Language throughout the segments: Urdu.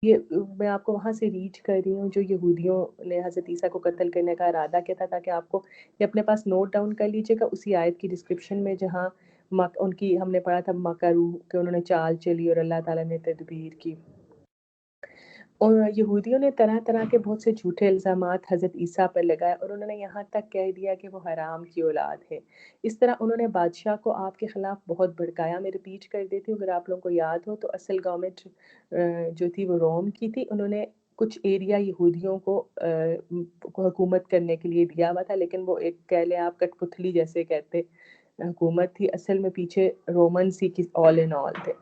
یہ میں آپ کو وہاں سے ریڈ کر رہی ہوں جو یہودیوں نے حضرت عیسیٰ کو قتل کرنے کا ارادہ کیا تھا، تاکہ آپ کو یہ اپنے پاس نوٹ ڈاؤن کر لیجیے گا اسی آیت کی ڈسکرپشن میں جہاں ان کی ہم نے پڑھا تھا مکرو کہ انہوں نے چال چلی اور اللہ تعالیٰ نے تدبیر کی. اور یہودیوں نے طرح طرح کے بہت سے جھوٹے الزامات حضرت عیسیٰ پر لگائے اور انہوں نے یہاں تک کہہ دیا کہ وہ حرام کی اولاد ہے. اس طرح انہوں نے بادشاہ کو آپ کے خلاف بہت بھڑکایا. میں ریپیٹ کر دیتی ہوں اگر آپ لوگوں کو یاد ہو تو اصل گورنمنٹ جو تھی وہ روم کی تھی. انہوں نے کچھ ایریا یہودیوں کو حکومت کرنے کے لیے دیا ہوا تھا، لیکن وہ ایک کہہ لیں آپ کٹ پتلی جیسے کہتے حکومت تھی. اصل میں پیچھے رومنس ہی آل ان آل تھے.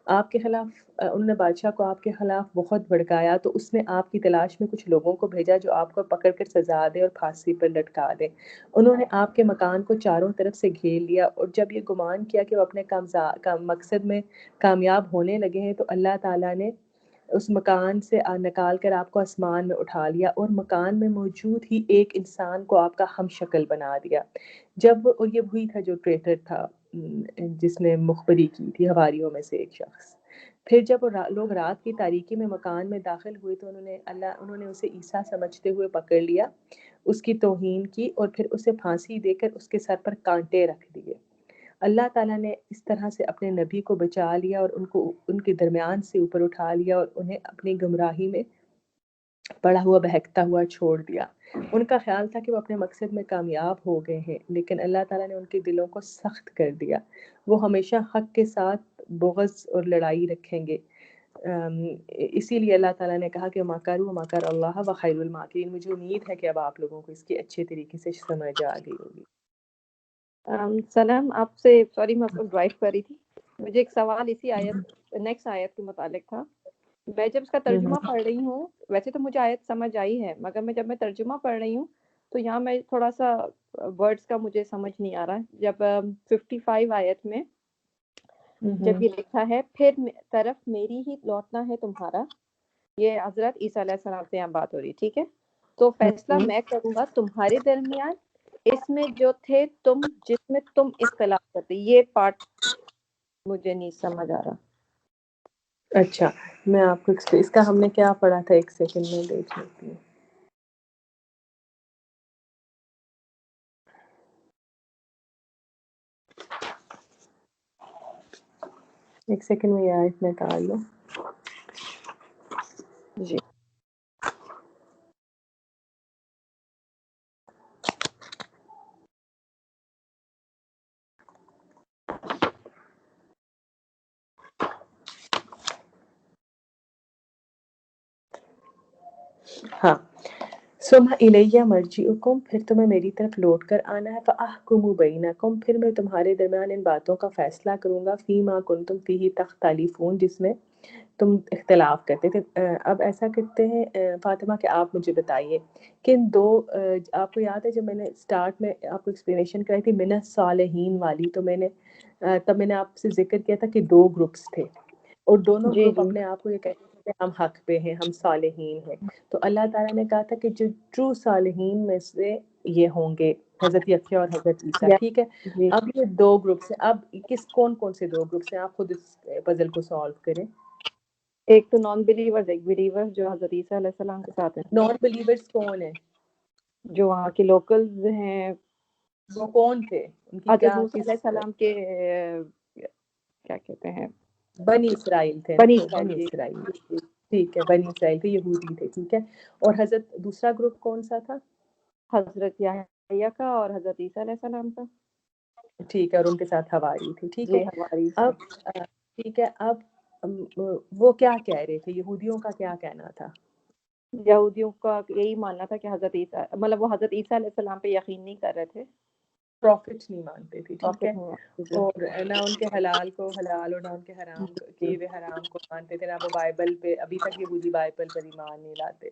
آپ کے خلاف انہوں نے بادشاہ کو آپ کے خلاف بہت بھڑکایا، تو اس نے آپ کی تلاش میں کچھ لوگوں کو بھیجا جو آپ کو پکڑ کر سزا دے اور پھانسی پر لٹکا دے. انہوں نے آپ کے مکان کو چاروں طرف سے گھیر لیا، اور جب یہ گمان کیا کہ وہ اپنے مقصد میں کامیاب ہونے لگے ہیں تو اللہ تعالیٰ نے اس مکان سے نکال کر آپ کو آسمان میں اٹھا لیا اور مکان میں موجود ہی ایک انسان کو آپ کا ہم شکل بنا دیا. جب اور یہ وہی تھا جو ٹریٹر تھا جس نے مخبری کی تھی حواریوں میں سے ایک شخص. پھر جب لوگ رات کی تاریکی میں مکان میں داخل ہوئے تو انہوں نے اسے عیسیٰ سمجھتے ہوئے پکڑ لیا، اس کی توہین کی اور پھر اسے پھانسی دے کر اس کے سر پر کانٹے رکھ دیے. اللہ تعالیٰ نے اس طرح سے اپنے نبی کو بچا لیا اور ان کے درمیان سے اوپر اٹھا لیا اور انہیں اپنی گمراہی میں پڑا ہوا بہکتا ہوا چھوڑ دیا. ان کا خیال تھا کہ وہ اپنے مقصد میں کامیاب ہو گئے ہیں، لیکن اللہ تعالیٰ نے ان کے دلوں کو سخت کر دیا. وہ ہمیشہ حق کے ساتھ بغض اور لڑائی رکھیں گے. اسی لیے اللہ تعالیٰ نے کہا کہ مکروا مکر اللہ وخیر الماکرین. مجھے امید ہے کہ اب آپ لوگوں کو اس کی اچھے طریقے سے سمجھ آ گئی ہوگی. سلام، آپ سے سوری میں ڈرائیو کر رہی تھی. مجھے ایک سوال اسی آیت نیکسٹ آیت کے متعلق تھا. میں جب اس کا ترجمہ پڑھ رہی ہوں، ویسے تو مجھے آیت سمجھ آئی ہے، مگر جب میں ترجمہ پڑھ رہی ہوں تو یہاں میں تھوڑا سا ورڈز کا مجھے سمجھ نہیں آ رہا. جب 55 آیت میں جب یہ لکھا ہے پھر طرف میری ہی لوٹنا ہے تمہارا، یہ حضرت عیسیٰ علیہ السلام سے یہاں بات ہو رہی ہے، ٹھیک ہے. تو فیصلہ میں کروں گا تمہارے درمیان اس میں جو تھے تم جس میں تم اختلاف کرتے. یہ پارٹ مجھے نہیں سمجھ آ رہا. اچھا، میں آپ کو اس کا ہم نے کیا پڑھا تھا، ایک سیکنڈ میں دیکھ لیتی ہوں. ایک سیکنڈ میں یہ آیت نکال لو. جی ہاں. ثم الیہ مرجعکم، پھر تمہیں میری طرف لوٹ کر آنا ہے. فاحکم بینکم، پھر میں تمہارے درمیان ان باتوں کا فیصلہ کروں گا. فیما کنتم فیہ تختلفون، جس میں تم اختلاف کرتے تھے. اب ایسا کرتے ہیں فاطمہ کہ آپ مجھے بتائیے کہ ان دو آپ کو یاد ہے جب میں نے اسٹارٹ میں آپ کو ایکسپلینیشن کرائی تھی من الصالحین والی، تو میں نے تب میں نے آپ سے ذکر کیا تھا کہ دو گروپس تھے اور دونوں جی گروپ جی اپنے آپ کو یہ کہتے تھے ہم حق پہ ہیں، ہم صالحین ہیں. تو اللہ تعالیٰ نے کہا تھا کہ جو ٹرو صالحین میں سے یہ ہوں گے حضرت یحییٰ اور حضرت عیسیٰ، ٹھیک ہے. جی اب یہ دو گروپس ہیں. اب کون سے دو گروپس ہیں، آپ خود اس پزل کو سالو کریں. ایک تو نان بلیورز، ایک بلیور جو حضرت عیسیٰ علیہ السلام کے ساتھ ہیں. نان بلیورز کون ہیں؟ جو وہاں کے لوکلز ہیں. وہ کون تھے؟ ان کی حضرت کیا موسیٰ علیہ السلام کے کیا کہتے ہیں، بنی اسرائیل تھے نا، بنی وہ اسرائیل. بنی جی اسرائیل، ٹھیک ہے. بنی اسرائیل کے یہودی تھے، ٹھیک ہے. اور حضرت دوسرا گروپ کون سا تھا؟ حضرت یحییٰ کا اور حضرت عیسیٰ علیہ السلام کا. ٹھیک ہے. اور ان کے ساتھ حواری تھی، ٹھیک ہے. جی ہماری اب ٹھیک ہے. اب وہ کیا کہہ رہے تھے، یہودیوں کا کیا کہنا تھا؟ یہودیوں کا یہی ماننا تھا کہ حضرت عیسیٰ مطلب وہ حضرت عیسیٰ علیہ السلام پہ یقین نہیں کر رہے تھے، پروفٹ نہیں مانتے تھے، ٹھیک ہے. جی اور نہ ان کے حلال کو حلال اور نہ ان کے حرام کیے ہوئے حرام کو مانتے تھے. نہ وہ بائبل پہ، ابھی تک یہودی بائبل پر ایمان نہیں لاتے.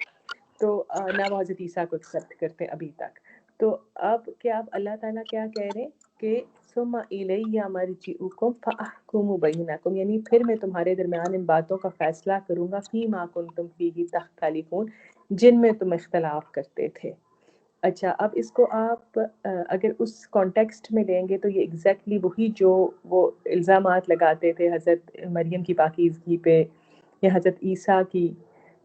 تو نہ وہ حضرت عیسیٰ کو ایکسیپٹ کرتے ابھی تک. تو اب کیا اب اللہ تعالیٰ کیا کہہ رہے ہیں کہ ثم الیہ مرجعکم فاحکم بینکم، یعنی پھر میں تمہارے درمیان ان باتوں کا فیصلہ کروں گا. فیما کنتم فیہ تختلفون، جن میں تم اختلاف کرتے تھے. اچھا، اب اس کو آپ اگر اس کانٹیکسٹ میں لیں گے تو یہ ایگزیکٹلی وہی جو وہ الزامات لگاتے تھے حضرت مریم کی پاکیزگی پہ یا حضرت عیسیٰ کی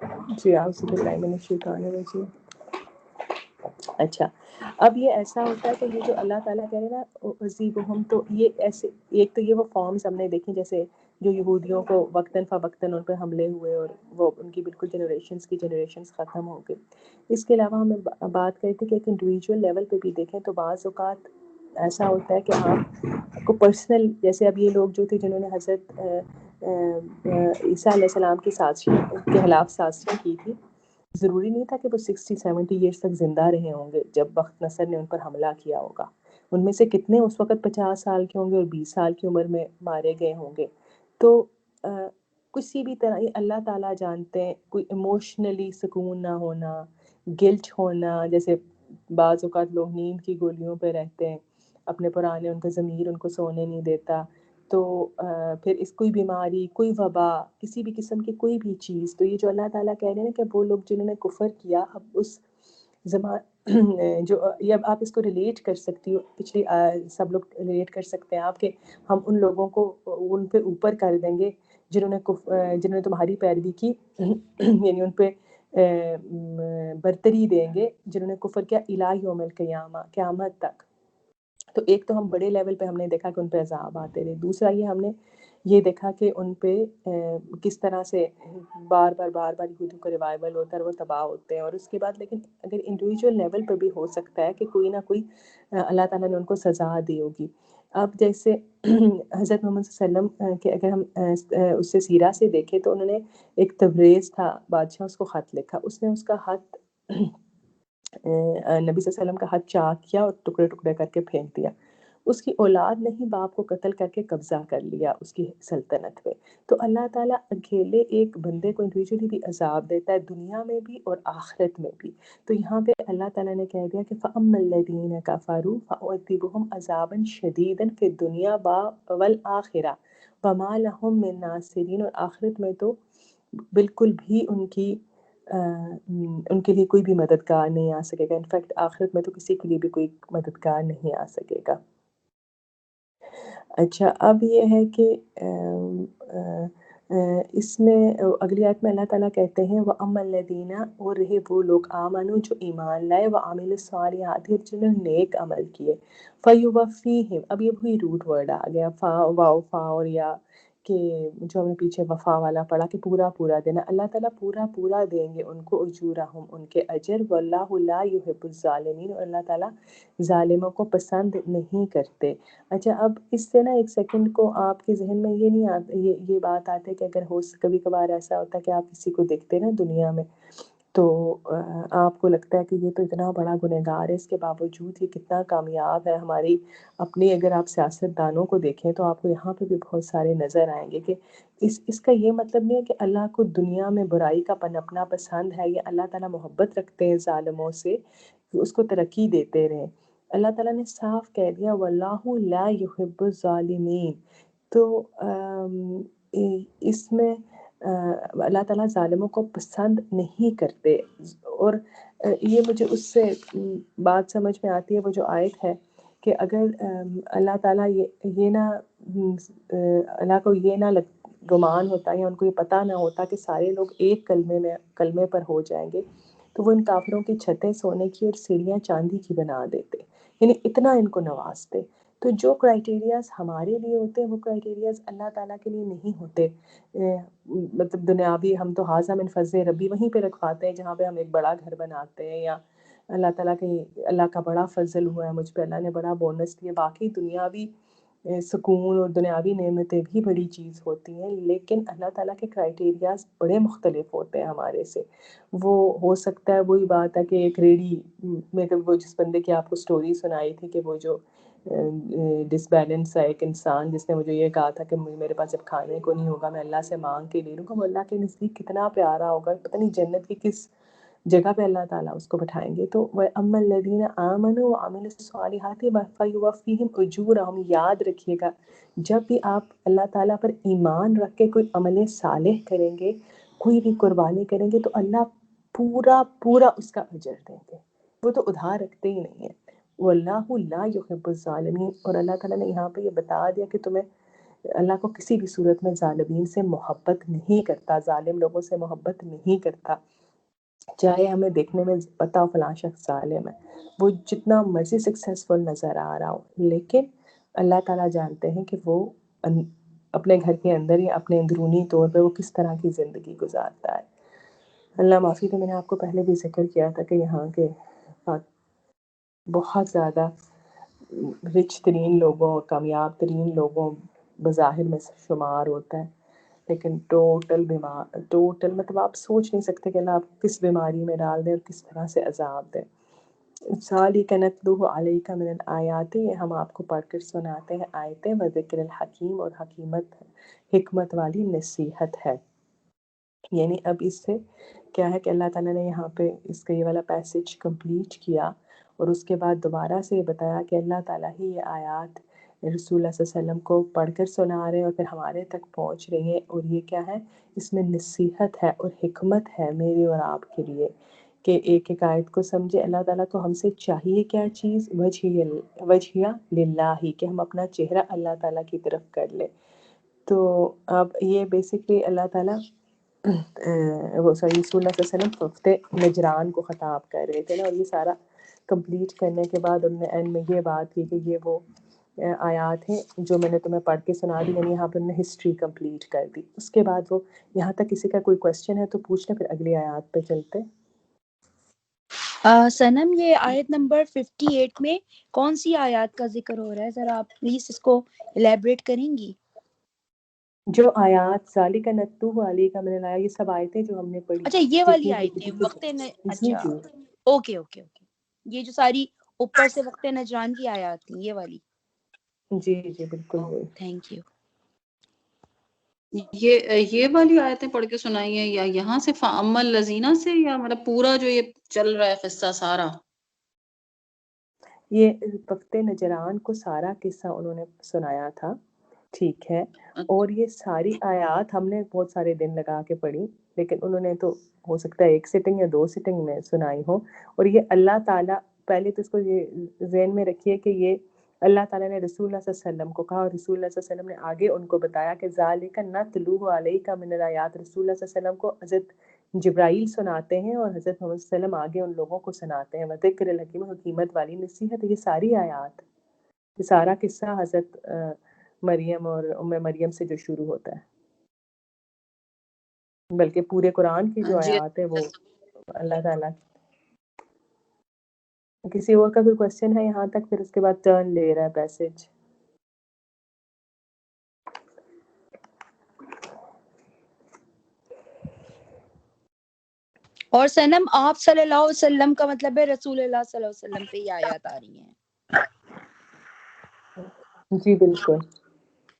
جی اعوذ باللہ من الشیطان الرجیم. اچھا اب یہ ایسا ہوتا ہے کہ یہ جو اللہ تعالیٰ کہہ رہے ہیں نا اصیبہم، تو یہ ایسے ایک تو یہ وہ فارمز ہم نے دیکھی جیسے جو یہودیوں کو وقتاً فوقتاً ان پہ حملے ہوئے اور وہ ان کی بالکل جنریشنز ختم ہو گئے. اس کے علاوہ ہمیں بات کریں تھی کہ ایک انڈیویجول لیول پہ بھی دیکھیں تو بعض اوقات ایسا ہوتا ہے کہ آپ کو پرسنل، جیسے اب یہ لوگ جو تھے جنہوں نے حضرت عیسیٰ علیہ السلام کی سازشیں کے خلاف سازشیں کی تھی، ضروری نہیں تھا کہ وہ 60-70 ایئرس تک زندہ رہے ہوں گے جب بخت نصر نے ان پر حملہ کیا ہوگا. ان میں سے کتنے اس وقت 50 سال کے ہوں گے اور 20 سال کی عمر میں مارے گئے ہوں گے. تو کسی بھی طرح یہ اللہ تعالیٰ جانتے ہیں. کوئی ایموشنلی سکون نہ ہونا، گلٹ ہونا، جیسے بعض اوقات لوگ نیند کی گولیوں پہ رہتے ہیں، اپنے پرانے ان کا ضمیر ان کو سونے نہیں دیتا، تو پھر اس کوئی بیماری، کوئی وبا، کسی بھی قسم کی کوئی بھی چیز. تو یہ جو اللہ تعالیٰ کہہ رہے ہیں کہ وہ لوگ جنہوں نے کفر کیا، اب اس جو یہ اب آپ اس کو ریلیٹ کر سکتی ہو، پچھلی سب لوگ ریلیٹ کر سکتے ہیں آپ، کہ ہم ان لوگوں کو ان پہ اوپر کر دیں گے جنہوں نے تمہاری پیروی کی، یعنی ان پہ برتری دیں گے جنہوں نے کفر کیا الی یوم القیامہ، قیامت تک. تو ایک تو ہم بڑے لیول پہ ہم نے دیکھا کہ ان پہ عذاب آتے رہے. دوسرا یہ ہم نے یہ دیکھا کہ ان پہ کس طرح سے بار بار یہودیوں کا ریوائول ہوتا ہے اور وہ تباہ ہوتے ہیں. اور اس کے بعد لیکن اگر انڈیویجول لیول پہ بھی ہو سکتا ہے کہ کوئی نہ کوئی اللہ تعالیٰ نے ان کو سزا دی ہوگی. اب جیسے حضرت محمد صلی اللہ علیہ وسلم کہ اگر ہم اس سے سیرہ سے دیکھیں تو انہوں نے ایک تبریز تھا بادشاہ، اس کو خط لکھا. اس نے اس کا خط نبی صلی اللہ علیہ وسلم کا ہاتھ چاک کیا اور ٹکڑے ٹکڑے کر کے پھینک دیا. اس کی اولاد نے ہی باپ کو قتل کر کے قبضہ کر لیا اس کی سلطنت پہ. تو اللہ تعالیٰ اکیلے ایک بندے کو انڈیویجولی بھی عذاب دیتا ہے، دنیا میں بھی اور آخرت میں بھی. تو یہاں پہ اللہ تعالیٰ نے کہہ دیا کہ فَأَمَّا الَّذِينَ كَفَرُوا فَأُعَذِّبُهُمْ عَذَابًا شَدِيدًا فِي الدُّنْيَا وَالْآخِرَةِ وَمَا لَهُم مِّن نَاصِرِينَ. اور آخرت میں تو بالکل بھی ان کے لیے کوئی بھی مددگار نہیں آ سکے گا. انفیکٹ آخرت میں تو کسی کے لیے بھی کوئی مددگار نہیں آ سکے گا. اچھا اب یہ ہے کہ اس میں اگلی آیت میں اللہ تعالیٰ کہتے ہیں وَأَمَّا الَّذِينَ، اور رہے وہ لوگ آمنوا جو ایمان لائے، وَعَمِلُوا الصَّالِحَاتِ جنہوں نے نیک عمل کیے، فَيُوَفِّيهِمْ. اب یہ وہی روٹ ورڈ آ گیا، فا واو فا اور یا، کہ جو ہم نے پیچھے وفا والا پڑھا کہ پورا پورا دینا. اللہ تعالیٰ پورا پورا دیں گے ان کو اجورہم، ان کے اجر، واللہ لا یحب الظالمین، اور اللہ تعالیٰ ظالموں کو پسند نہیں کرتے. اچھا اب اس سے نا ایک سیکنڈ کو آپ کے ذہن میں یہ نہیں آتا، یہ بات آتی ہے کہ اگر کبھی کبھار ایسا ہوتا ہے کہ آپ کسی کو دیکھتے نا دنیا میں تو آپ کو لگتا ہے کہ یہ تو اتنا بڑا گنہگار ہے، اس کے باوجود یہ کتنا کامیاب ہے. ہماری اپنی اگر آپ سیاست دانوں کو دیکھیں تو آپ کو یہاں پہ بھی بہت سارے نظر آئیں گے کہ اس کا یہ مطلب نہیں ہے کہ اللہ کو دنیا میں برائی کا پنپنا پسند ہے، یا اللہ تعالیٰ محبت رکھتے ہیں ظالموں سے کہ اس کو ترقی دیتے رہیں. اللہ تعالیٰ نے صاف کہہ دیا واللہ لا یحب الظالمین. تو اس میں اللہ تعالیٰ ظالموں کو پسند نہیں کرتے. اور یہ مجھے اس سے بات سمجھ میں آتی ہے، وہ جو آیت ہے کہ اگر اللہ تعالیٰ یہ نہ اللہ کو یہ نہ گمان ہوتا یا ان کو یہ پتہ نہ ہوتا کہ سارے لوگ ایک کلمے پر ہو جائیں گے، تو وہ ان کافروں کی چھتیں سونے کی اور سیڑھیاں چاندی کی بنا دیتے، یعنی اتنا ان کو نوازتے. تو جو کرائٹیریاز ہمارے لیے ہوتے ہیں وہ کرائٹیریاز اللہ تعالیٰ کے لیے نہیں ہوتے. مطلب دنیاوی ہم تو حاذا من فضل ربی وہیں پہ رکھواتے ہیں جہاں پہ ہم ایک بڑا گھر بناتے ہیں، یا اللہ تعالیٰ اللہ کا بڑا فضل ہوا ہے مجھ پہ، اللہ نے بڑا بونس دیا. باقی دنیاوی سکون اور دنیاوی نعمتیں بھی بڑی چیز ہوتی ہیں، لیکن اللہ تعالیٰ کے کرائٹیریاز بڑے مختلف ہوتے ہیں ہمارے سے. وہ ہو سکتا ہے وہی بات ہے کہ ایک ریڑھی میں وہ جس بندے کی آپ کو سٹوری سنائی تھی کہ وہ جو ڈس بیلنس ہے ایک انسان جس نے مجھے یہ کہا تھا کہ میرے پاس جب کھانے کو نہیں ہوگا میں اللہ سے مانگ کے لے لوں گا، وہ اللہ کے نزدیک کتنا پیارا ہوگا، پتہ نہیں جنت کی کس جگہ پہ اللہ تعالیٰ اس کو بٹھائیں گے. تو وَأَمَّا الَّذِينَ آمَنُوا وَعَمِلُوا الصَّالِحَاتِ فَيُوَفِّيهِمْ أُجُورَهُمْ. یاد رکھیے گا جب بھی آپ اللہ تعالیٰ پر ایمان رکھ کے کوئی عمل صالح کریں گے، کوئی بھی قربانی کریں گے، تو اللہ پورا پورا اس کا اجر دیں گے. وہ تو ادھار رکھتے ہی نہیں ہیں. واللہ لا یحب الظالمین. اور اللہ تعالیٰ نے یہاں پہ یہ بتا دیا کہ تمہیں اللہ کو کسی بھی صورت میں ظالمین سے محبت نہیں کرتا، ظالم لوگوں سے محبت نہیں کرتا، چاہے ہمیں دیکھنے میں پتا ہو فلاں شخص ظالم ہے، وہ جتنا مرضی سکسیسفل نظر آ رہا ہو، لیکن اللہ تعالیٰ جانتے ہیں کہ وہ اپنے گھر کے اندر یا اپنے اندرونی طور پہ وہ کس طرح کی زندگی گزارتا ہے۔ اللہ معافی دے، میں نے آپ کو پہلے بھی ذکر کیا تھا کہ یہاں کے بہت زیادہ رچ ترین لوگوں، کامیاب ترین لوگوں بظاہر میں شمار ہوتا ہے، لیکن ٹوٹل مطلب آپ سوچ نہیں سکتے کہ اللہ آپ کس بیماری میں ڈال دے اور کس طرح سے عذاب دے۔ ذالک نتلوہ علیک من الآیات، یہ ہم آپ کو پڑھ کر سناتے ہیں آیتیں، و ذکر الحکیم، اور حکمت والی نصیحت ہے۔ یعنی اب اس سے کیا ہے کہ اللہ تعالیٰ نے یہاں پہ اس کا یہ والا پیسج کمپلیٹ کیا، اور اس کے بعد دوبارہ سے یہ بتایا کہ اللہ تعالیٰ ہی یہ آیات رسول اللہ صلی اللہ علیہ وسلم کو پڑھ کر سنا رہے ہیں اور پھر ہمارے تک پہنچ رہی ہیں، اور یہ کیا ہے، اس میں نصیحت ہے اور حکمت ہے میری اور آپ کے لیے، کہ ایک ایک آیت کو سمجھے۔ اللہ تعالیٰ کو ہم سے چاہیے کیا چیز، وجہیہ للہ، کہ ہم اپنا چہرہ اللہ تعالیٰ کی طرف کر لیں۔ تو اب یہ بیسکلی اللہ تعالیٰ وہ رسول اللہ صلی اللہ علیہ وسلم وقت نجران کو خطاب کر رہے تھے نا، اور یہ سارا کمپلیٹ کرنے کے بعد انہوں نے اینڈ میں یہ بات کی کہ یہ وہ آیات ہیں جو میں نے تمہیں پڑھ کے سنا دی، یعنی یہاں پہ انہوں نے ہسٹری کمپلیٹ کر دی۔ اس کے بعد وہ یہاں تک کسی کا کوئی کویسچن ہے تو پوچھ لیں، پھر اگلی آیات پہ چلتے۔ سنم، یہ آیت نمبر 58 میں کون سی آیات کا ذکر ہو رہا ہے؟ ذرا آپ پلیز اس کو الیبریٹ کریں گی؟ جو آیات ذالک نتلوہ علیک من الآیات، یہ سب آیتیں جو ہم نے پڑھی، اچھا، یہ والی جتنی بھی آیتیں جی اچھا، جی اوکے اوکے اوکے، یہ جو ساری اوپر سے وقت نجران کی آیات تھیں، یہ والی۔ جی بالکل وہی۔ Thank you. یہ والی آیتیں پڑھ کے سنائی ہیں، یا یہاں سے فَأَمَّا الَّذِينَ سے، یا مطلب پورا جو یہ چل رہا ہے قصہ سارا؟ یہ وقت نجران کو سارا قصہ انہوں نے سنایا تھا، ٹھیک ہے، اور یہ ساری آیات ہم نے بہت سارے دن لگا کے پڑھی، لیکن انہوں نے تو ہو سکتا ہے ایک سٹنگ یا 2 سٹنگ میں سنائی ہو۔ اور یہ اللہ تعالیٰ، پہلے تو اس کو یہ ذہن میں رکھیے کہ یہ اللہ تعالیٰ نے رسول اللہ صلی اللہ علیہ وسلم کو کہا، اور رسول اللہ صلی اللہ علیہ وسلم نے آگے ان کو بتایا کہ ذالک نتلوہ علیک من الآیات، رسول اللہ صلی اللہ علیہ وسلم کو حضرت جبرائیل سناتے ہیں اور حضرت محمد صلی اللہ علیہ وسلم آگے ان لوگوں کو سناتے ہیں، وذکر الحکیم، حکمت والی نصیحت۔ یہ ساری آیات، یہ سارا قصہ حضرت مریم اور ام مریم سے جو شروع ہوتا ہے، بلکہ پورے قرآن کی جو جی آیات ہے وہ اللہ تعالیٰ۔ کسی اور کا کوئی کوشچن ہے یہاں تک؟ پھر اس کے بعد ٹرن لے رہا ہے پیسج۔ اور سنم، آپ صلی اللہ علیہ وسلم کا مطلب ہے رسول اللہ صلی اللہ علیہ وسلم پہ یہ آیات آ رہی ہیں؟ جی بالکل،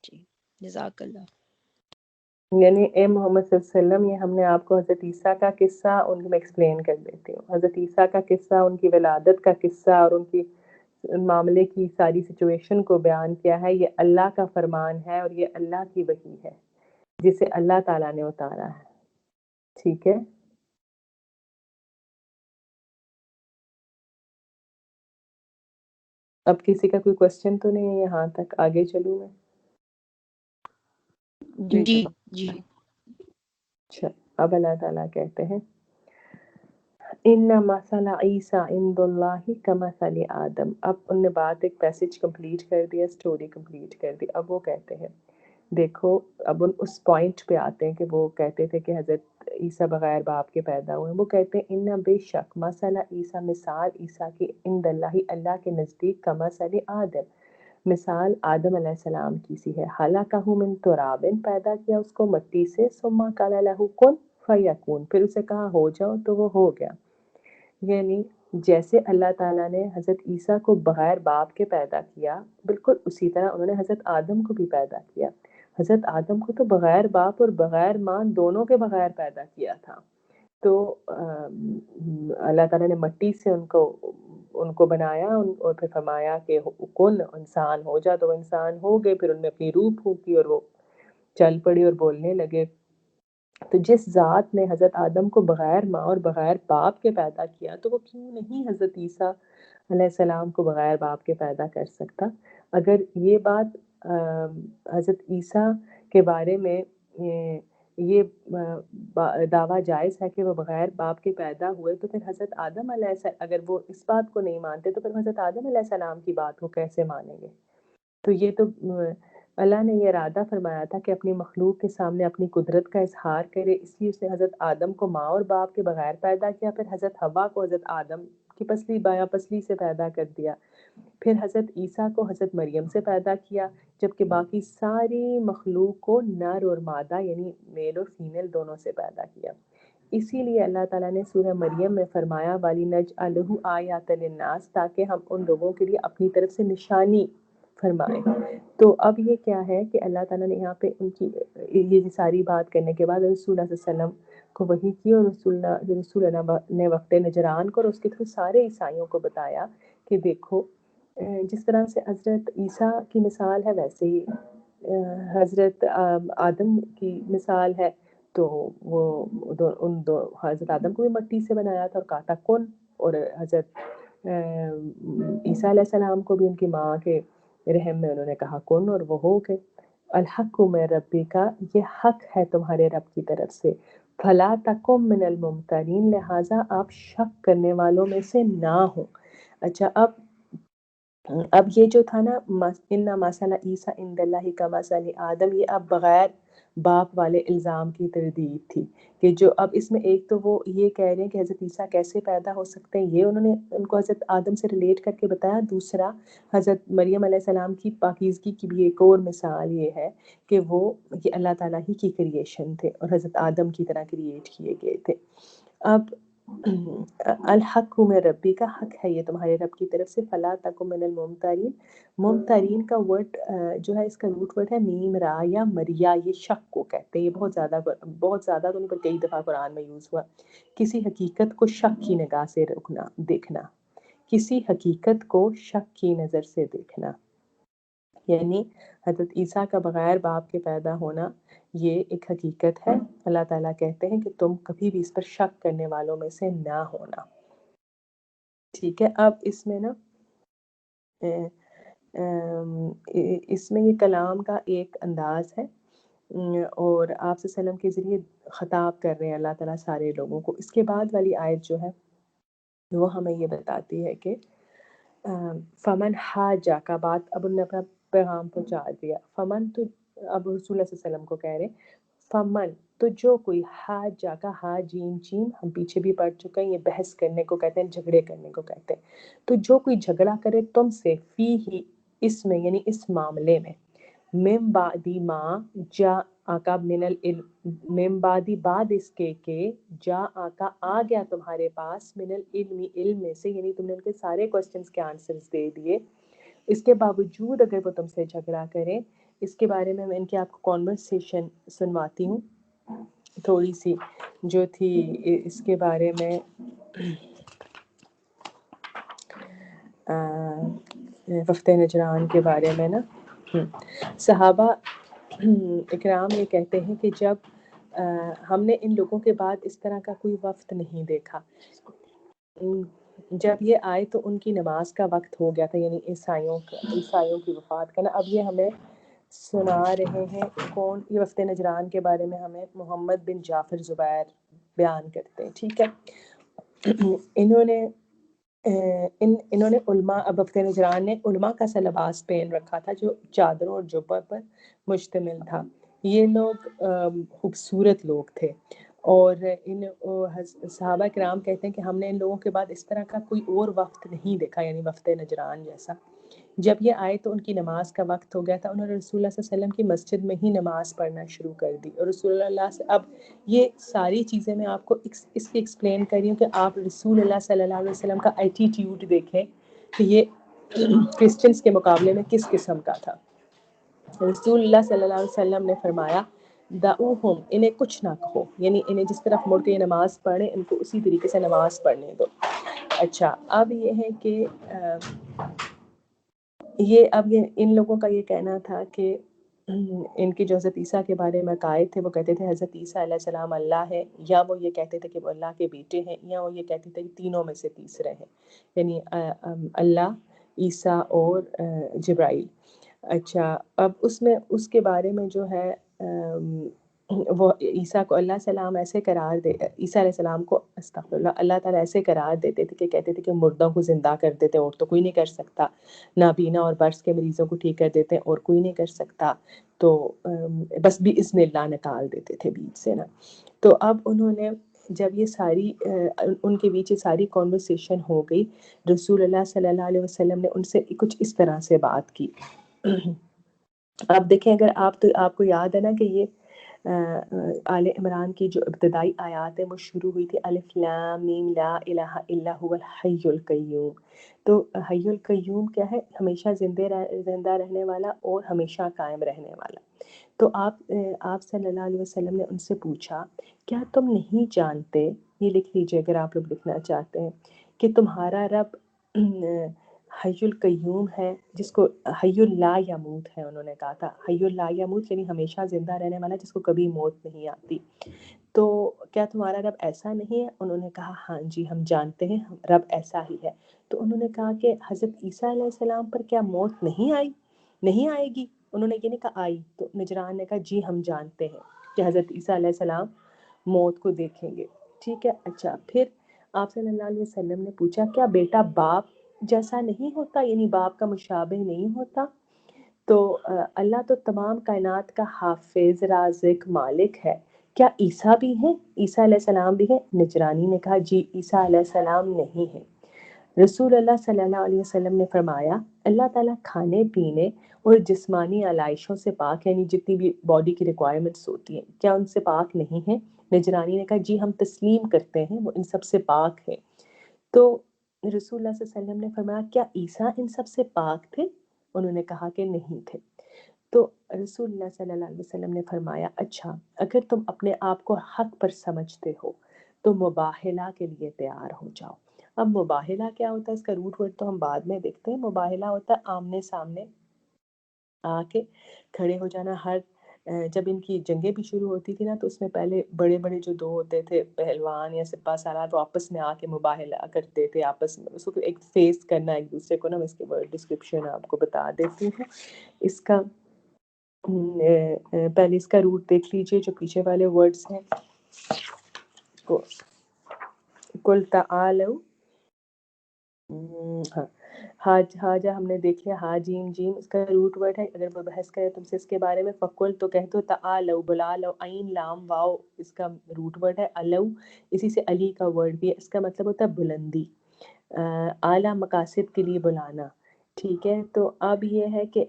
جی، جزاک اللہ۔ یعنی اے محمد صلی اللہ علیہ وسلم، یہ ہم نے آپ کو حضرت عیسیٰ کا قصہ ان میں ایکسپلین کر دیتی ہوں۔ حضرت عیسیٰ کا قصہ، ان کی ولادت کا قصہ اور ان کی معاملے کی ساری سچویشن کو بیان کیا ہے۔ یہ اللہ کا فرمان ہے اور یہ اللہ کی وحی ہے جسے اللہ تعالیٰ نے اتارا ہے، ٹھیک ہے۔ اب کسی کا کوئی کوشچن تو نہیں ہے یہاں تک؟ آگے چلوں میں؟ جی جی۔ اچھا، اب اللہ تعالیٰ کہتے ہیں ان مثل عیسیٰ عند اللہ کمثل آدم۔ اب ان نے بات ایک پیسج کمپلیٹ کر دیا، سٹوری کمپلیٹ کر دی۔ اب وہ کہتے ہیں، دیکھو اب ان اس پوائنٹ پہ آتے ہیں کہ وہ کہتے تھے کہ حضرت عیسیٰ بغیر باپ کے پیدا ہوئے۔ وہ کہتے ہیں ان بے شک مثل عیسیٰ، مثال عیسیٰ کی، عند اللہ، اللہ کے نزدیک، کمثل آدم، مثال آدم علیہ السلام کی سی ہے۔ خلقہ من تراب، پیدا کیا اس کو مٹی سے، ثم قال له کن فیکون، پھر اسے کہا ہو جاؤ تو وہ ہو گیا۔ یعنی جیسے اللہ تعالیٰ نے حضرت عیسیٰ کو بغیر باپ کے پیدا کیا، بالکل اسی طرح انہوں نے حضرت آدم کو بھی پیدا کیا۔ حضرت آدم کو تو بغیر باپ اور بغیر ماں دونوں کے بغیر پیدا کیا تھا۔ تو اللہ تعالیٰ نے مٹی سے ان کو بنایا اور پھر فرمایا کہ کن، انسان ہو جا، تو انسان ہو گئے۔ پھر ان میں اپنی روح پھونکی اور وہ چل پڑی اور بولنے لگے۔ تو جس ذات نے حضرت آدم کو بغیر ماں اور بغیر باپ کے پیدا کیا، تو وہ کیوں نہیں حضرت عیسیٰ علیہ السلام کو بغیر باپ کے پیدا کر سکتا؟ اگر یہ بات حضرت عیسیٰ کے بارے میں یہ دعویٰ جائز ہے کہ وہ بغیر باپ کے پیدا ہوئے، تو پھر حضرت آدم علیہ السلام اگر وہ اس بات کو نہیں مانتے تو پھر حضرت آدم علیہ السلام کی بات کو کیسے مانیں گے؟ تو یہ تو اللہ نے یہ ارادہ فرمایا تھا کہ اپنی مخلوق کے سامنے اپنی قدرت کا اظہار کرے، اس لیے اس نے حضرت آدم کو ماں اور باپ کے بغیر پیدا کیا، پھر حضرت حوا کو حضرت آدم کی پسلی بایاں پسلی سے پیدا کر دیا، پھر حضرت عیسیٰ کو حضرت مریم سے پیدا کیا، جبکہ باقی ساری مخلوق کو نر اور مادہ یعنی میل اور فیمیل دونوں سے پیدا کیا۔ اسی لیے اللہ تعالیٰ نے سورہ مریم میں فرمایا وَلِنَجْعَلَهُ آیَةً لِلنَّاسِ، تاکہ ہم ان لوگوں کے لیے اپنی طرف سے نشانی فرمائیں۔ تو اب یہ کیا ہے کہ اللہ تعالیٰ نے یہاں پہ ان کی یہ ساری بات کرنے کے بعد رسول اللہ صلی اللہ علیہ وسلم کو وحی کی، اور رسول اللہ نے وقت نجران کو اور اس کے تھرو سارے عیسائیوں کو بتایا کہ دیکھو جس طرح سے حضرت عیسیٰ کی مثال ہے ویسے ہی حضرت آدم کی مثال ہے، تو وہ حضرت آدم کو بھی مٹی سے بنایا تھا اور کہا تھا کن، اور حضرت عیسیٰ علیہ السلام کو بھی ان کی ماں کے رحم میں انہوں نے کہا کن اور وہ ہو گئے۔ الحق من ربک، یہ حق ہے تمہارے رب کی طرف سے، فلا تکن من الممترین، لہٰذا آپ شک کرنے والوں میں سے نہ ہوں۔ اچھا اب یہ جو تھا نا ان مثل عیسیٰ عند اللہ کمثل آدم، یہ اب بغیر باپ والے الزام کی تردید تھی کہ جو اب اس میں ایک تو وہ یہ کہہ رہے ہیں کہ حضرت عیسیٰ کیسے پیدا ہو سکتے ہیں، یہ انہوں نے ان کو حضرت آدم سے ریلیٹ کر کے بتایا۔ دوسرا حضرت مریم علیہ السلام کی پاکیزگی کی بھی ایک اور مثال یہ ہے کہ وہ یہ اللہ تعالیٰ ہی کی کریشن تھے اور حضرت آدم کی طرح کریٹ کیے گئے تھے۔ اب الحق من ربی کا حق ہے یہ تمہارے رب کی طرف سے، فلا تکن من الممترین، ممترین کا ورڈ جو ہے اس کا روٹ ورڈ ہے میم را یا مریا، یہ شک کو کہتے ہیں، یہ بہت زیادہ تو نہیں پر کئی دفعہ قرآن میں یوز ہوا، کسی حقیقت کو شک کی نگاہ سے دیکھنا، کسی حقیقت کو شک کی نظر سے دیکھنا، یعنی حضرت عیسیٰ کا بغیر باپ کے پیدا ہونا یہ ایک حقیقت ہے۔ اللہ تعالیٰ کہتے ہیں کہ تم کبھی بھی اس پر شک کرنے والوں میں سے نہ ہونا، ٹھیک ہے۔ اب اس میں نا اس میں یہ کلام کا ایک انداز ہے اور آپ صلی اللہ علیہ وسلم کے ذریعے خطاب کر رہے ہیں اللہ تعالیٰ سارے لوگوں کو۔ اس کے بعد والی آیت جو ہے وہ ہمیں یہ بتاتی ہے کہ فمن حاجہ کا بات اب انہوں نے اپنا پیغام پہنچا دیا، فمن تو اب رسول اللہ صلی اللہ علیہ وسلم کو کہہ رہے ہیں فمن تو جو کوئی حاجہ کا ہا جیم چین ہم پیچھے بھی پڑھ چکے ہیں، یہ بحث کرنے کو کہتے ہیں، جھگڑے کرنے کو کہتے ہیں، تو جو کوئی جھگڑا کرے تم سے فی ہی اس میں یعنی اس معاملے میں، من بعدی ما جا آقا من العلم، من بعدی بعد اس کے کہ جا آقا آ گیا تمہارے پاس من العلم علم میں سے، یعنی تم نے ان کے سارے کوسچنز کے آنسرز دے دیے، اس کے باوجود اگر وہ تم سے جھگڑا کریں، اس کے بارے میں ان کی آپ کو کانورسیشن سنواتی ہوں تھوڑی سی جو تھی اس کے بارے میں وقت نجران کے بارے میں نا صحابہ اکرام یہ کہتے ہیں کہ جب ہم نے ان لوگوں کے بعد اس طرح کا کوئی وقت نہیں دیکھا، جب یہ آئے تو ان کی نماز کا وقت ہو گیا تھا، یعنی عیسائیوں کی وفات کا نا۔ اب یہ ہمیں سنا رہے ہیں کون، یہ وقت نجران کے بارے میں ہمیں محمد بن جعفر زبیر بیان کرتے ہیں، ٹھیک ہے۔ انہوں نے علماء، اب وقت نجران نے علماء کا سا لباس پہن رکھا تھا جو چادروں اور جبہ پر مشتمل تھا۔ یہ لوگ خوبصورت لوگ تھے اور ان صحابہ کرام کہتے ہیں کہ ہم نے ان لوگوں کے بعد اس طرح کا کوئی اور وقت نہیں دیکھا، یعنی وقت نجران جیسا۔ جب یہ آئے تو ان کی نماز کا وقت ہو گیا تھا، انہوں نے رسول اللہ صلی اللہ علیہ وسلم کی مسجد میں ہی نماز پڑھنا شروع کر دی، اور رسول اللہ سے اب یہ ساری چیزیں میں آپ کو اس کی ایکسپلین کر رہی ہوں کہ آپ رسول اللہ صلی اللہ علیہ وسلم کا ایٹیٹیوڈ دیکھیں کہ یہ کرسچنز کے مقابلے میں کس قسم کا تھا۔ رسول اللہ صلی اللہ علیہ وسلم نے فرمایا دعوہم، انہیں کچھ نہ کہو، یعنی انہیں جس طرف مڑ کے یہ نماز پڑھیں ان کو اسی طریقے سے نماز پڑھنے دو۔ اچھا اب یہ ہے کہ یہ ان لوگوں کا یہ کہنا تھا کہ ان کی جو حضرت عیسیٰ کے بارے میں عقائد تھے وہ کہتے تھے حضرت عیسیٰ علیہ السلام اللہ ہے، یا وہ یہ کہتے تھے کہ وہ اللہ کے بیٹے ہیں، یا وہ یہ کہتے تھے کہ تینوں میں سے تیسرے ہیں، یعنی اللہ، عیسیٰ اور جبرائیل۔ اچھا اب اس میں اس کے بارے میں جو ہے وہ عیسیٰ کو اللہ سلام ایسے قرار دے عیسیٰ علیہ السلام کو استغفر اللہ اللہ تعالیٰ ایسے قرار دیتے تھے کہ کہتے تھے کہ مردوں کو زندہ کر دیتے ہیں اور تو کوئی نہیں کر سکتا، نابینا اور برس کے مریضوں کو ٹھیک کر دیتے ہیں اور کوئی نہیں کر سکتا، تو بس بھی اذن اللہ نکال دیتے تھے بیچ سے نا. تو اب انہوں نے جب یہ ساری ان کے بیچ یہ ساری کانورسیشن ہو گئی، رسول اللہ صلی اللہ علیہ وسلم نے ان سے کچھ اس طرح سے بات کی. آپ دیکھیں اگر آپ کو یاد ہے نا کہ یہ آل عمران کی جو ابتدائی آیات ہیں وہ شروع ہوئی تھی الف لام میم لا الہ الا هو الحی القیوم. تو حی القیوم کیا ہے؟ ہمیشہ زندہ رہنے والا اور ہمیشہ قائم رہنے والا. تو آپ صلی اللہ علیہ وسلم نے ان سے پوچھا کیا تم نہیں جانتے، یہ لکھ لیجئے اگر آپ لوگ لکھنا چاہتے ہیں، کہ تمہارا رب حی القیوم ہے جس کو حی لا یموت ہے. انہوں نے کہا تھا حی لا یموت یعنی ہمیشہ زندہ رہنے والا جس کو کبھی موت نہیں آتی. تو کیا تمہارا رب ایسا نہیں ہے؟ انہوں نے کہا ہاں جی ہم جانتے ہیں رب ایسا ہی ہے. تو انہوں نے کہا کہ حضرت عیسیٰ علیہ السلام پر کیا موت نہیں آئے گی؟ انہوں نے یہ نہیں کہا آئی. تو نجران نے کہا جی ہم جانتے ہیں کہ حضرت عیسیٰ علیہ السلام موت کو دیکھیں گے. ٹھیک ہے. اچھا پھر آپ صلی اللہ علیہ وسلم نے پوچھا کیا بیٹا باپ جیسا نہیں ہوتا، یعنی باپ کا مشابہ نہیں ہوتا؟ تو اللہ تو تمام کائنات کا حافظ، رازق، مالک ہے، کیا عیسیٰ بھی ہیں؟ عیسیٰ علیہ السلام بھی ہیں؟ نجرانی نے کہا جی عیسیٰ علیہ السلام نہیں ہیں. رسول اللہ صلی اللہ علیہ وسلم نے فرمایا اللہ تعالیٰ کھانے پینے اور جسمانی علائشوں سے پاک، یعنی جتنی بھی باڈی کی ریکوائرمنٹس ہوتی ہیں کیا ان سے پاک نہیں ہیں؟ نجرانی نے کہا جی ہم تسلیم کرتے ہیں وہ ان سب سے پاک ہیں. تو رسول اللہ صلی اللہ علیہ وسلم نے فرمایا کیا عیسیٰ ان سب سے پاک تھے؟ انہوں نے کہا کہ نہیں تھے. تو رسول اللہ صلی اللہ علیہ وسلم نے فرمایا اچھا اگر تم اپنے آپ کو حق پر سمجھتے ہو تو مباہلہ کے لیے تیار ہو جاؤ. اب مباہلہ کیا ہوتا ہے؟ اس کا روٹ ورڈ تو ہم بعد میں دیکھتے ہیں. مباہلہ ہوتا ہے آمنے سامنے آ کے کھڑے ہو جانا. جب ان کی جنگیں بھی شروع ہوتی تھی نا تو اس میں پہلے بڑے بڑے جو دو ہوتے تھے پہلوان یا سپاہ سالار وہ آپس میں آ کے مباہلہ کرتے تھے آپس میں، اس کو ایک فیس کرنا ایک دوسرے کو نا. میں اس کے ورڈ ڈسکرپشن آپ کو بتا دیتی ہوں. اس کا پہلے اس کا روٹ دیکھ لیجئے جو پیچھے والے ورڈز ہیں. قل تعالوا حاجہ ہم نے دیکھ لیا ہا جیم جیم اس کا روٹ ورڈ ہے. اگر وہ بحث کرے تم سے اس کے بارے میں فقل تو کہہ دو تعالوا بلا لو. عین لام واو اس کا روٹ ورڈ ہے. الو اسی سے علی کا ورڈ بھی ہے، اس کا مطلب ہوتا ہے بلندی، اعلیٰ مقاصد کے لیے بلانا. ٹھیک ہے. تو اب یہ ہے کہ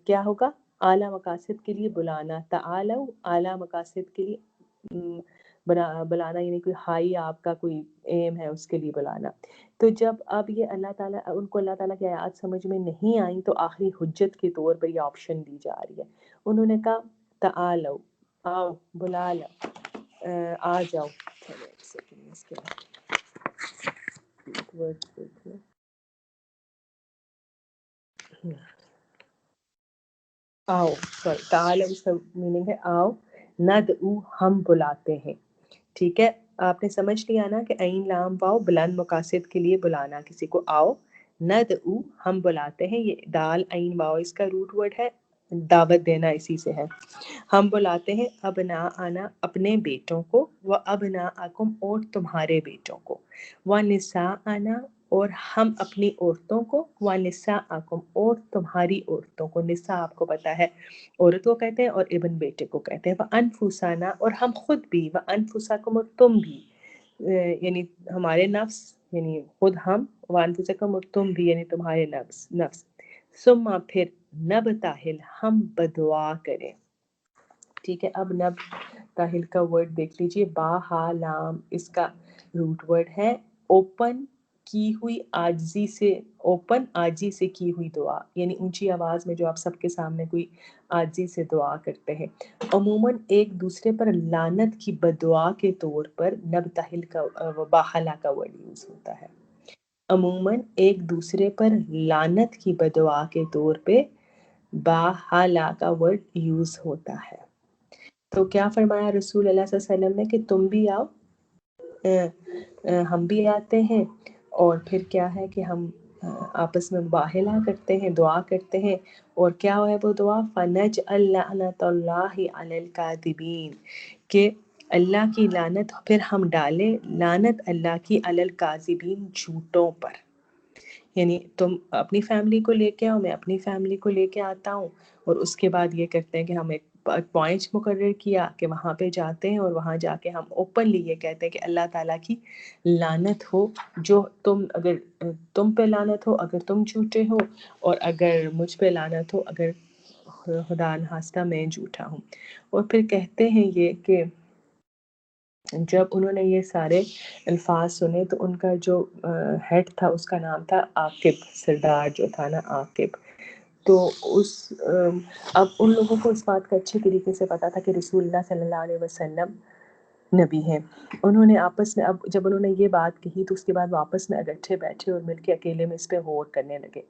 کیا ہوگا؟ اعلیٰ مقاصد کے لیے بلانا. تعالوا اعلیٰ مقاصد کے لیے بلانا، یعنی کوئی ہائی آپ کا کوئی ایم ہے اس کے لیے بلانا. تو جب اب یہ اللہ تعالیٰ ان کو اللہ تعالیٰ کی آیات سمجھ میں نہیں آئیں تو آخری حجت کے طور پر یہ آپشن دی جا رہی ہے. انہوں نے کہا تعالوا آؤ بلا لو آ جاؤ. ایک سیکنڈ اس کے آؤ سوری تعالوا اس کا میننگ ہے آؤ، ندعو ہم بلاتے ہیں. ٹھیک ہے. آپ نے سمجھ لیا نا کہ عین لام واو بلند مقاصد کے لیے بلانا کسی کو. آؤ ندعو ہم بلاتے ہیں. یہ دال عین واو اس کا روٹ ورڈ ہے، دعوت دینا اسی سے ہے. ہم بلاتے ہیں ابناءنا اپنے بیٹوں کو، و ابناءکم اور تمہارے بیٹوں کو، و نساءنا اور ہم اپنی عورتوں کو، و نساءکم اور تمہاری عورتوں کو. نساء آپ کو پتا ہے عورت کو کہتے ہیں اور ابن بیٹے کو کہتے ہیں. و انفسنا اور ہم خود بھی، و انفسکم اور تم بھی، یعنی ہمارے نفس یعنی خود ہم، و انفسکم اور تم بھی یعنی تمہارے نفس. ثم پھر نبتہل ہم بدعا کریں. ٹھیک ہے. اب نبتہل کا ورڈ دیکھ لیجئے. با ہا لام اس کا روٹ ورڈ ہے اوپن کی ہوئی عاجزی سے، اوپن عاجزی سے کی ہوئی دعا، یعنی اونچی آواز میں جو آپ سب کے سامنے کوئی عاجزی سے دعا کرتے ہیں. عموماً ایک دوسرے پر لعنت کی بدعا کے طور پر نبتہل کا باہلا کا ورڈ یوز ہوتا ہے. عموماً ایک دوسرے پر لعنت کی بدعا کے طور پہ باہلا کا ورڈ یوز ہوتا ہے. تو کیا فرمایا رسول اللہ صلی اللہ علیہ وسلم نے کہ تم بھی آؤ، ہم بھی آتے ہیں، اور پھر کیا ہے کہ ہم آپس میں مباہلہ کرتے ہیں، دعا کرتے ہیں، اور کیا ہے وہ دعا؟ فَنَجْعَلْ لَعْنَتَ اللَّهِ عَلَى الْكَاذِبِينَ، کہ اللہ کی لعنت پھر ہم ڈالیں، لعنت اللہ کی علی الکاذبین، جھوٹوں پر۔ یعنی تم اپنی فیملی کو لے کے آؤ، میں اپنی فیملی کو لے کے آتا ہوں، اور اس کے بعد یہ کرتے ہیں کہ ہم ایک پوائنٹ مقرر کیا کہ وہاں پہ جاتے ہیں، اور وہاں جا کے ہم اوپنلی یہ کہتے ہیں کہ اللہ تعالیٰ کی لعنت ہو، جو اگر تم پہ لعنت ہو اگر تم جھوٹے ہو، اور اگر مجھ پہ لعنت ہو اگر خدا نخواستہ میں جھوٹا ہوں۔ اور پھر کہتے ہیں یہ کہ جب انہوں نے یہ سارے الفاظ سنے تو ان کا جو ہیڈ تھا اس کا نام تھا عاقب، سردار جو تھا نا عاقب۔ تو اب ان لوگوں کو اس بات کا اچھے طریقے سے پتا تھا کہ رسول اللہ صلی اللہ علیہ وسلم نبی ہیں۔ انہوں نے آپس میں، اب جب انہوں نے یہ بات کہی تو اس کے بعد وہ آپس میں اکٹھے بیٹھے اور مل کے اکیلے میں اس پہ غور کرنے لگے۔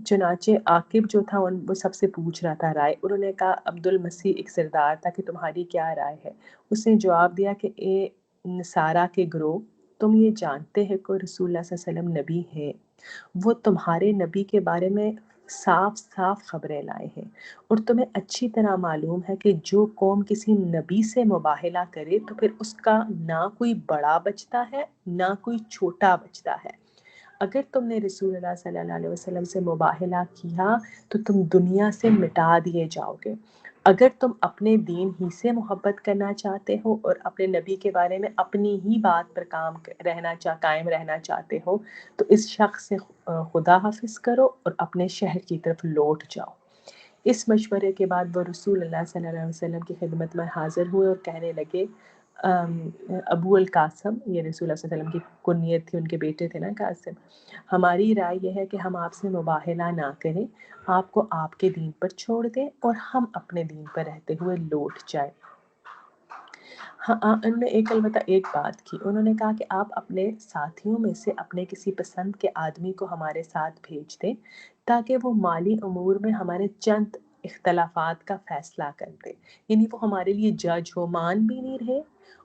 چنانچہ عاقب جو تھا وہ سب سے پوچھ رہا تھا رائے۔ انہوں نے کہا عبد المسیح ایک سردار تھا کہ تمہاری کیا رائے ہے؟ اس نے جواب دیا کہ اے نصارہ کے گروہ، تم یہ جانتے ہیں کہ رسول اللہ صلی اللہ علیہ وسلم نبی ہیں، وہ تمہارے نبی کے بارے میں صاف صاف خبریں لائے ہیں، اور تمہیں اچھی طرح معلوم ہے کہ جو قوم کسی نبی سے مباہلہ کرے تو پھر اس کا نہ کوئی بڑا بچتا ہے نہ کوئی چھوٹا بچتا ہے۔ اگر تم نے رسول اللہ صلی اللہ علیہ وسلم سے مباہلہ کیا تو تم دنیا سے مٹا دیے جاؤ گے۔ اگر تم اپنے دین ہی سے محبت کرنا چاہتے ہو اور اپنے نبی کے بارے میں اپنی ہی بات پر قائم رہنا چاہتے ہو تو اس شخص سے خدا حافظ کرو اور اپنے شہر کی طرف لوٹ جاؤ۔ اس مشورے کے بعد وہ رسول اللہ صلی اللہ علیہ وسلم کی خدمت میں حاضر ہوئے اور کہنے لگے، ابو القاسم، یہ رسول اللہ صلی اللہ علیہ وسلم کی کنیت تھی، ان کے بیٹے تھے نا قاسم، ہماری رائے یہ ہے کہ ہم آپ سے مباہلہ نہ کریں، آپ کو آپ کے دین پر چھوڑ دیں اور ہم اپنے دین پر رہتے ہوئے لوٹ جائیں۔ ہاں، انہوں نے البتہ ایک بات کی، انہوں نے کہا کہ آپ اپنے ساتھیوں میں سے اپنے کسی پسند کے آدمی کو ہمارے ساتھ بھیج دیں تاکہ وہ مالی امور میں ہمارے چند اختلافات کا فیصلہ کر دے، یعنی وہ ہمارے لیے جج ہو، مان بھی نہیں رہے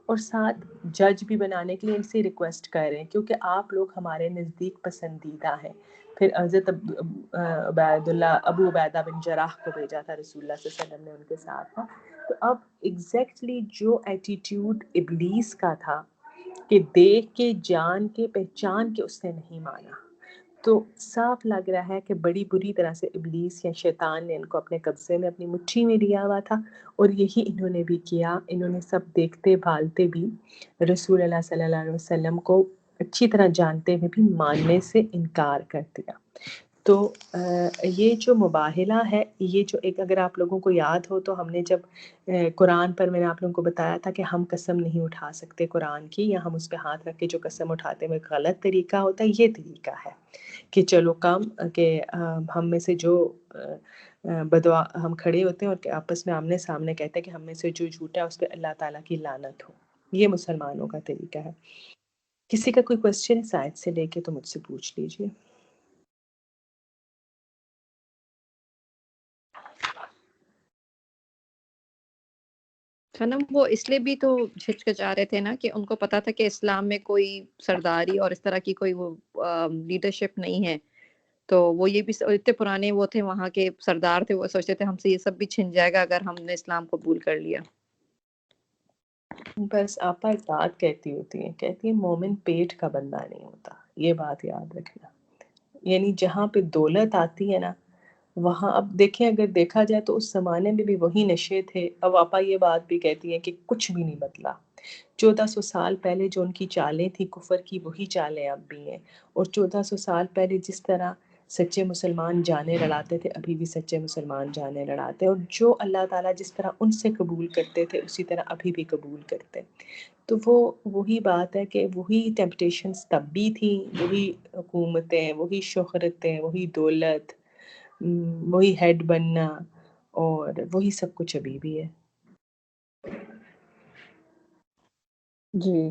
اور ساتھ جج بھی بنانے کے لیے ان سے ریکویسٹ کر رہے ہیں کیونکہ آپ لوگ ہمارے نزدیک پسندیدہ ہیں۔ پھر حضرت ابو عبیدہ بن جراح کو بھیجا تھا رسول اللہ صلی اللہ علیہ وسلم نے ان کے ساتھ۔ تو اب ایگزیکٹلی جو ایٹیٹیوڈ ابلیس کا تھا کہ دیکھ کے جان کے پہچان کے اس نے نہیں مانا، تو صاف لگ رہا ہے کہ بڑی بری طرح سے ابلیس یا شیطان نے ان کو اپنے قبضے میں اپنی مٹھی میں لیا ہوا تھا، اور یہی انہوں نے بھی کیا۔ انہوں نے سب دیکھتے بھالتے بھی رسول اللہ صلی اللہ علیہ وسلم کو اچھی طرح جانتے ہوئے بھی ماننے سے انکار کر دیا۔ تو یہ جو مباہلہ ہے، یہ جو ایک، اگر آپ لوگوں کو یاد ہو تو ہم نے جب قرآن پر میں نے آپ لوگوں کو بتایا تھا کہ ہم قسم نہیں اٹھا سکتے قرآن کی، یا ہم اس پہ ہاتھ رکھ کے جو قسم اٹھاتے ہیں غلط طریقہ ہوتا ہے، یہ طریقہ ہے کہ چلو کہ ہم میں سے جو بدعا ہم کھڑے ہوتے ہیں اور کہ آپس میں آمنے سامنے کہتے ہیں کہ ہم میں سے جو جھوٹا ہے اس پہ اللہ تعالیٰ کی لعنت ہو۔ یہ مسلمانوں کا طریقہ ہے۔ کسی کا کوئی کوشچن اس آیت سے لے کے تو مجھ سے پوچھ لیجیے۔ صنم وہ اس لیے بھی تو ہچکچا رہے تھے نا کہ ان کو پتا تھا کہ اسلام میں کوئی سرداری اور اس طرح کی کوئی وہ لیڈرشپ نہیں ہے، تو وہ یہ بھی اتنے پرانے وہ تھے وہاں کے سردار تھے، وہ سوچتے تھے ہم سے یہ سب بھی چھن جائے گا اگر ہم نے اسلام قبول کر لیا۔ بس آپا ایک بات کہتی ہیں مومن پیٹ کا بندہ نہیں ہوتا، یہ بات یاد رکھنا۔ یعنی جہاں پہ دولت آتی ہے نا، وہاں اب دیکھیں، اگر دیکھا جائے تو اس زمانے میں بھی وہی نشے تھے۔ اب آپا یہ بات بھی کہتی ہیں کہ کچھ بھی نہیں بدلا، 1400 سال پہلے جو ان کی چالیں تھی کفر کی، وہی چالیں اب بھی ہیں، اور 1400 سال پہلے جس طرح سچے مسلمان جانے لڑاتے تھے ابھی بھی سچے مسلمان جانے لڑاتے ہیں، اور جو اللہ تعالیٰ جس طرح ان سے قبول کرتے تھے اسی طرح ابھی بھی قبول کرتے ہیں۔ تو وہی بات ہے کہ وہی ٹیمپٹیشنز تب بھی تھیں، وہی حکومتیں، وہی شہرتیں، وہی دولت، وہی ہیڈ بننا، اور وہی سب کچھ ابھی بھی ہے۔ جی،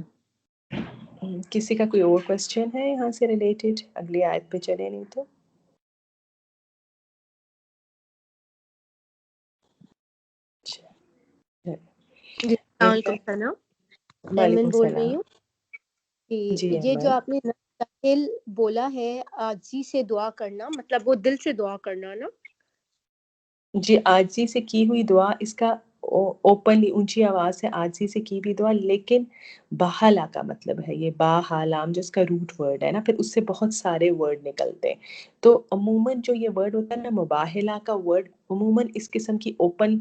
کسی کا کوئی اور کوسچن ہے یہاں سے ریلیٹڈ؟ اگلی آیت پہ چلے، نہیں تو جی السلام علیکم سنا، وعلیکم ایمن بول رہی السلام۔ ہوں کہ جی یہ جو احمد، آپ نے ساحل بولا ہے آجزی سے دعا کرنا، مطلب وہ دل سے دعا کرنا نا؟ جی عاجزی سے کی ہوئی دعا، اس کا اوپنلی اونچی آواز سے عاجزی سے کی ہوئی دعا، لیکن باحلا کا مطلب ہے یہ باحالام جو اس کا روٹ ورڈ ہے نا، پھر اس سے بہت سارے ورڈ نکلتے ہیں. تو عموماً جو یہ ورڈ ہوتا ہے نا مباحلہ کا ورڈ، عموماً اس قسم کی اوپن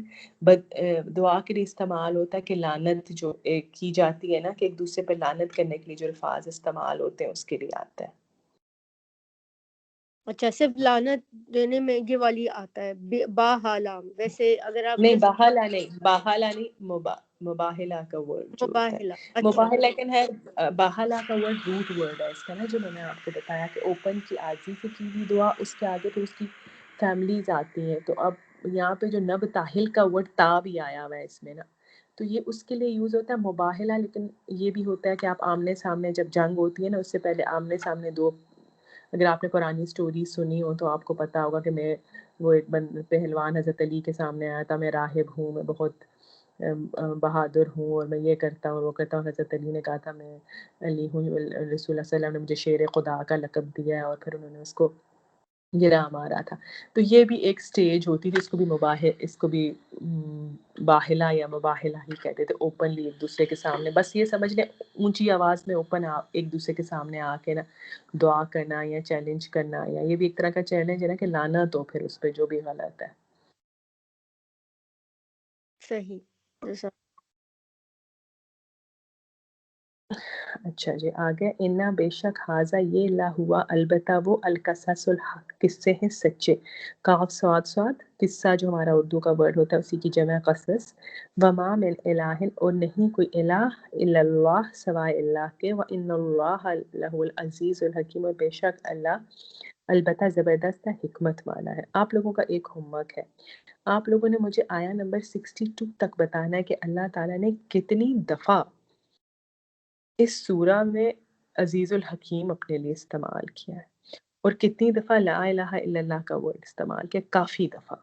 دعا کے لیے استعمال ہوتا ہے کہ لعنت جو کی جاتی ہے نا، کہ ایک دوسرے پہ لعنت کرنے کے لیے جو الفاظ استعمال ہوتے ہیں اس کے لیے آتا ہے. اچھا، صرف لعنت دینے میں یہ والی آتا ہے باحالام. ویسے اگر آپ نہیں باحلہ نہیں، باحلہ نہیں، مباحلہ کا ورڈ جو ہوتا ہے. مباحلہ، اچھا مباحلہ لیکن ہے باحلہ کا ورڈ روٹ ورڈ ہے اس کا نا، جو میں نے آپ کو بتایا کہ اوپن کی عاجزی سے کی ہوئی دعا، اس کے آگے پھر اس کی فیملیز آتی ہیں. تو اب یہاں پہ جو نب تاحل کا ورڈ تا بھی آیا ہوا ہے اس میں نا، تو یہ اس کے لیے یوز ہوتا ہے مباحلہ. لیکن یہ بھی ہوتا ہے کہ آپ آمنے سامنے جب جنگ ہوتی ہے نا، اس سے پہلے آمنے سامنے دو، اگر آپ نے قرآنی سٹوری سنی ہو تو آپ کو پتہ ہوگا کہ میں وہ ایک پہلوان حضرت علی کے سامنے آیا تھا، میں راہب ہوں، میں بہت بہادر ہوں اور میں یہ کرتا ہوں وہ کرتا ہوں. حضرت علی نے کہا تھا میں علی ہوں، رسول اللہ صلی اللہ علیہ وسلم نے مجھے شیر خدا کا لقب دیا ہے، اور پھر انہوں نے اس کو گرا مارا تھا. تو یہ بھی ایک سٹیج ہوتی تھی، اس کو بھی اس کو بھی باحلہ یا مباحلہ ہی کہتے تھے، اوپنلی ایک دوسرے کے سامنے. بس یہ سمجھ لیں اونچی آواز میں اوپن ایک دوسرے کے سامنے آ کے نا دعا کرنا یا چیلنج کرنا، یا یہ بھی ایک طرح کا چیلنج ہے نا کہ لعنت ہو پھر اس پہ جو بھی غلط ہے. صحیح. اچھا جی آگے، انا بے شک حاضہ یہ لا ہوا البتہ وہ القصص الحق قصے ہیں سچے. قاف صاد صاد قصہ جو ہمارا اردو کا ورڈ ہوتا ہے اسی کی جمع قصص. وما من الہ اور نہیں کوئی الہ الا اللہ سوائے اللہ کے، وان اللہ لہ العزیز الحکیم اور بے شک اللہ البتہ زبردست ہے حکمت والا ہے. آپ لوگوں کا ایک ہوم ورک ہے، آپ لوگوں نے مجھے آیا نمبر 62 تک بتانا ہے کہ اللہ تعالیٰ نے کتنی دفعہ اس سورہ میں عزیز الحکیم اپنے لیے استعمال کیا ہے، اور کتنی دفعہ لا الہ الا اللہ کا ورڈ استعمال کیا. کافی دفعہ،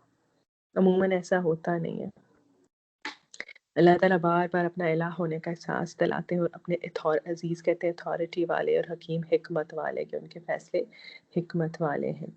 عموماً ایسا ہوتا نہیں ہے. اللہ تعالیٰ بار بار اپنا الہ ہونے کا احساس دلاتے ہیں، اور اپنے عزیز کہتے ہیں اتھارٹی والے، اور حکیم حکمت والے، کہ ان کے فیصلے حکمت والے ہیں.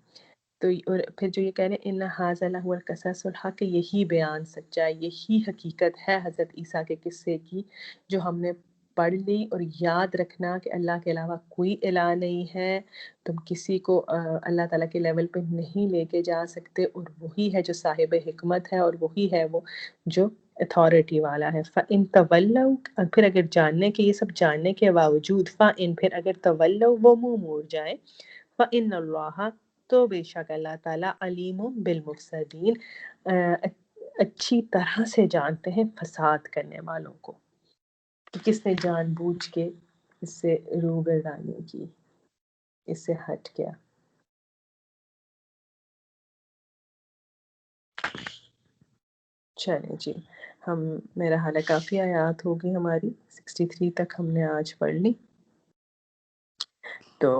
تو اور پھر جو یہ کہہ رہے ہیں ان ھذا لہو القصص الحق، یہی بیان سچا، یہی حقیقت ہے حضرت عیسیٰ کے قصے کی جو ہم نے پڑھ لی. اور یاد رکھنا کہ اللہ کے علاوہ کوئی الہ نہیں ہے، تم کسی کو اللہ تعالیٰ کے لیول پہ نہیں لے کے جا سکتے، اور وہی ہے جو صاحب حکمت ہے، اور وہی ہے وہ جو اتھارٹی والا ہے. فَإِن تَوَلَّوْا، پھر اگر جاننے کے یہ سب جاننے کے باوجود، فَإِن پھر اگر تولوا وہ منہ موڑ جائیں، فَإِنَّ اللَّهَ تو بے شک اللہ تعالیٰ علیم بالمفسدین اچھی طرح سے جانتے ہیں فساد کرنے والوں کو، کہ کس نے جان بوجھ کے اس سے روگردانی کی، اس سے ہٹ گیا. چلیں جی، میرا حال ہے کافی آیات ہوگی ہماری 63 تک ہم نے آج پڑھ لی. تو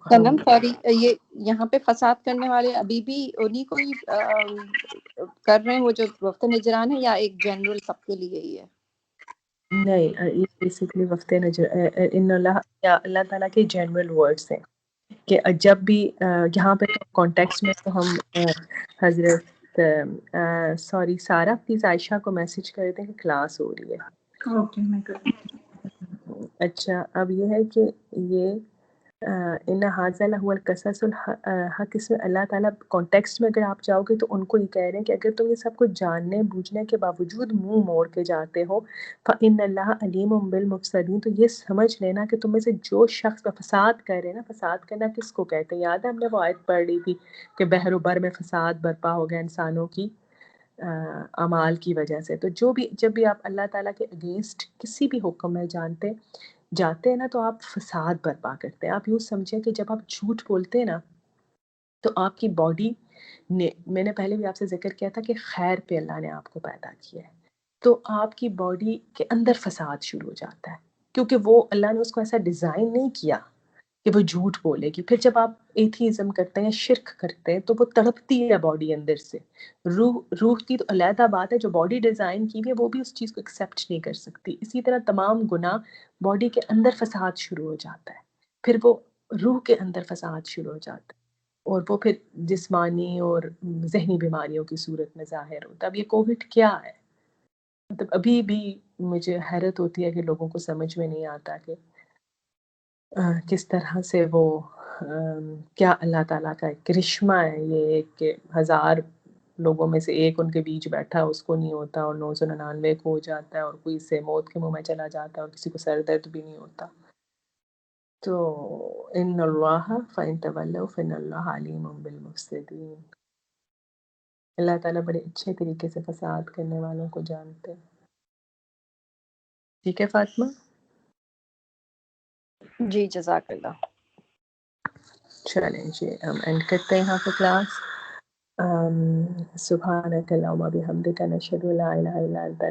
سنم سوری، یہ یہاں پہ فساد کرنے والے ابھی بھی انہی کو ہی کر رہے ہیں، وہ جو وفد نجران ہے، یا ایک جنرل سب کے لیے ہی ہے؟ نہیں، یہ بیسکلی وقت ان اللہ تعالیٰ کے جنرل ورڈز ہیں کہ جب بھی یہاں پہ کانٹیکس میں تو ہم حضرت سوری سارہ پلیز عائشہ کو میسج کر دیں کہ کلاس ہو رہی ہے. اوکے میں کرتی اچھا اب یہ ہے کہ یہ ان ھذا لہو القصص الحق، اس میں اللہ تعالیٰ کانٹیکسٹ میں اگر آپ جاؤ گے تو ان کو یہ کہہ رہے ہیں کہ اگر تم یہ سب کچھ جاننے بوجھنے کے باوجود منہ موڑ کے جاتے ہو، فَإِنَّ اللَّهَ عَلِيمٌ بِالْمُفْسِدِينَ، تو یہ سمجھ لینا کہ تم میں سے جو شخص فساد کر رہے ہیں نا، فساد کرنا کس کو کہتے ہیں؟ یاد ہے ہم نے وہ آیت پڑھ لی تھی کہ بحر و بر میں فساد برپا ہو گیا انسانوں کی اعمال کی وجہ سے. تو جب بھی آپ اللہ تعالیٰ کے اگینسٹ کسی بھی حکم میں جاتے ہیں نا، تو آپ فساد برپا کرتے ہیں. آپ یوں سمجھیں کہ جب آپ جھوٹ بولتے ہیں نا، تو آپ کی باڈی نے، میں نے پہلے بھی آپ سے ذکر کیا تھا کہ خیر پہ اللہ نے آپ کو پیدا کیا ہے، تو آپ کی باڈی کے اندر فساد شروع ہو جاتا ہے، کیونکہ وہ اللہ نے اس کو ایسا ڈیزائن نہیں کیا کہ وہ جھوٹ بولے گی. پھر جب آپ ایتھیزم کرتے ہیں، شرک کرتے ہیں، تو وہ تڑپتی ہے باڈی اندر سے. روح کی تو علیحدہ بات ہے، جو باڈی ڈیزائن کی ہے وہ بھی اس چیز کو ایکسیپٹ نہیں کر سکتی. اسی طرح تمام گناہ باڈی کے اندر فساد شروع ہو جاتا ہے، پھر وہ روح کے اندر فساد شروع ہو جاتا ہے اور وہ پھر جسمانی اور ذہنی بیماریوں کی صورت میں ظاہر ہوتا ہے. اب یہ کووڈ کیا ہے؟ مطلب ابھی بھی مجھے حیرت ہوتی ہے کہ لوگوں کو سمجھ میں نہیں آتا کہ کس طرح سے وہ کیا اللہ تعالیٰ کا ایک کرشمہ ہے یہ ایک کہ 1000 لوگوں میں سے ایک ان کے بیچ بیٹھا اس کو نہیں ہوتا اور 999 کو ہو جاتا ہے اور کوئی اس سے موت کے منہ میں چلا جاتا ہے اور کسی کو سر درد بھی نہیں ہوتا. تو ان اللہ فإن تولوا فإن اللہ علیم بالمفسدین. اللہ تعالیٰ بڑے اچھے طریقے سے فساد کرنے والوں کو جانتے ہیں. ٹھیک ہے فاطمہ؟ جی جزاک اللہ. چلیں جی ہم اینڈ کرتے ہیں یہاں پہ کلاس. سبحانک اللہم وبحمدک نشہد ان لا الہ الا انت